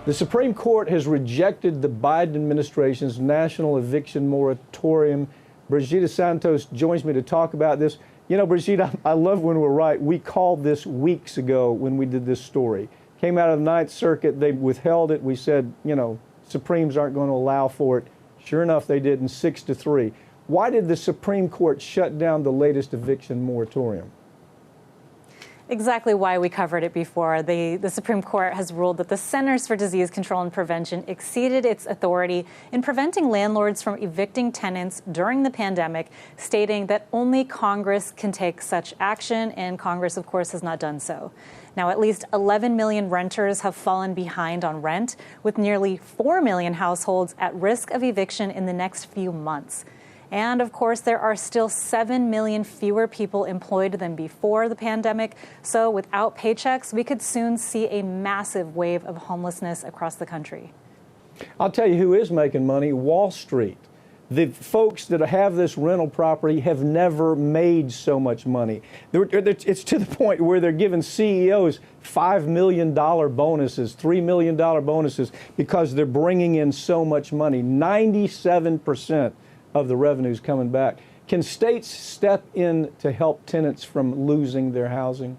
The Supreme Court has rejected the Biden administration's national eviction moratorium. Brigida Santos joins me to talk about this. You know, Brigida, I love when we're right. We called this weeks ago when we did this story. Came out of the Ninth Circuit, they withheld it. We said, you know, Supremes aren't going to allow for it. Sure enough, they did in 6-3. Why did the Supreme Court shut down the latest eviction moratorium? Exactly why we covered it before. The Supreme Court has ruled that the Centers for Disease Control and Prevention exceeded its authority in preventing landlords from evicting tenants during the pandemic, stating that only Congress can take such action, and Congress, of course, has not done so. Now, at least 11 million renters have fallen behind on rent, with nearly 4 million households at risk of eviction in the next few months. And of course, there are still 7 million fewer people employed than before the pandemic. So without paychecks, we could soon see a massive wave of homelessness across the country. I'll tell you who is making money: Wall Street. The folks that have this rental property have never made so much money. It's to the point where they're giving CEOs $5 million bonuses, $3 million bonuses, because they're bringing in so much money. 97% of the revenues coming back. Can states step in to help tenants from losing their housing?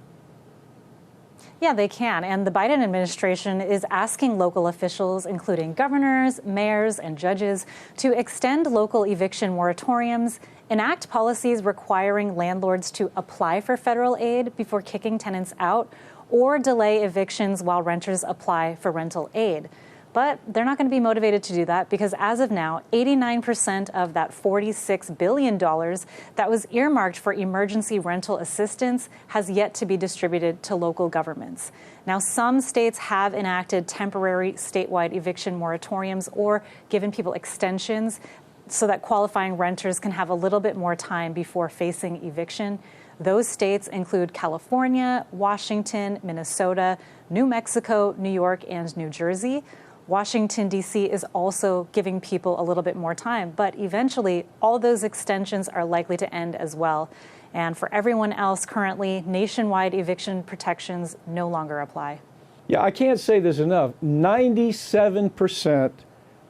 Yeah, they can. And the Biden administration is asking local officials, including governors, mayors, and judges, to extend local eviction moratoriums, enact policies requiring landlords to apply for federal aid before kicking tenants out, or delay evictions while renters apply for rental aid. But they're not going to be motivated to do that because as of now, 89% of that $46 billion that was earmarked for emergency rental assistance has yet to be distributed to local governments. Now, some states have enacted temporary statewide eviction moratoriums or given people extensions so that qualifying renters can have a little bit more time before facing eviction. Those states include California, Washington, Minnesota, New Mexico, New York, and New Jersey. Washington, D.C. is also giving people a little bit more time, but eventually all those extensions are likely to end as well. And for everyone else currently, nationwide eviction protections no longer apply. Yeah, I can't say this enough. 97%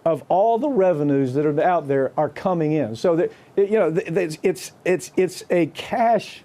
of all the revenues that are out there are coming in. So that, you know, it's a cash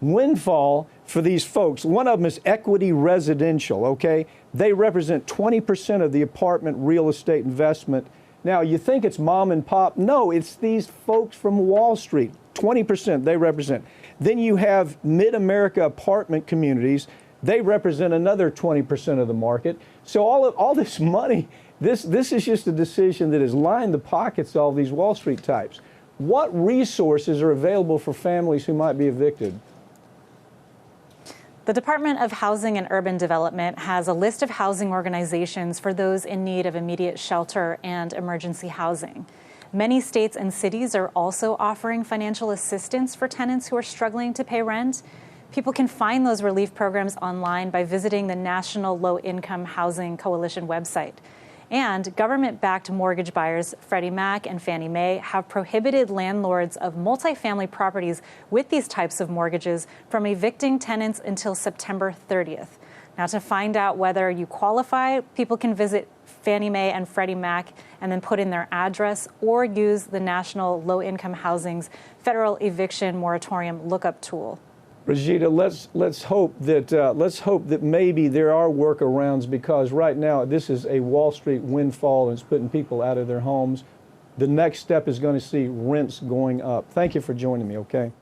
windfall for these folks. One of them is Equity Residential, okay? They represent 20% of the apartment real estate investment. Now, you think it's mom and pop. No, it's these folks from Wall Street. 20% they represent. Then you have Mid-America apartment communities. They represent another 20% of the market. So all this money, this is just a decision that has lined the pockets of all these Wall Street types. What resources are available for families who might be evicted? The Department of Housing and Urban Development has a list of housing organizations for those in need of immediate shelter and emergency housing. Many states and cities are also offering financial assistance for tenants who are struggling to pay rent. People can find those relief programs online by visiting the National Low Income Housing Coalition website. And government-backed mortgage buyers, Freddie Mac and Fannie Mae, have prohibited landlords of multifamily properties with these types of mortgages from evicting tenants until September 30th. Now, to find out whether you qualify, people can visit Fannie Mae and Freddie Mac and then put in their address or use the National Low Income Housing's Federal Eviction Moratorium lookup tool. Brigida, let's hope that maybe there are workarounds, because right now this is a Wall Street windfall and it's putting people out of their homes. The next step is going to see rents going up. Thank you for joining me, okay?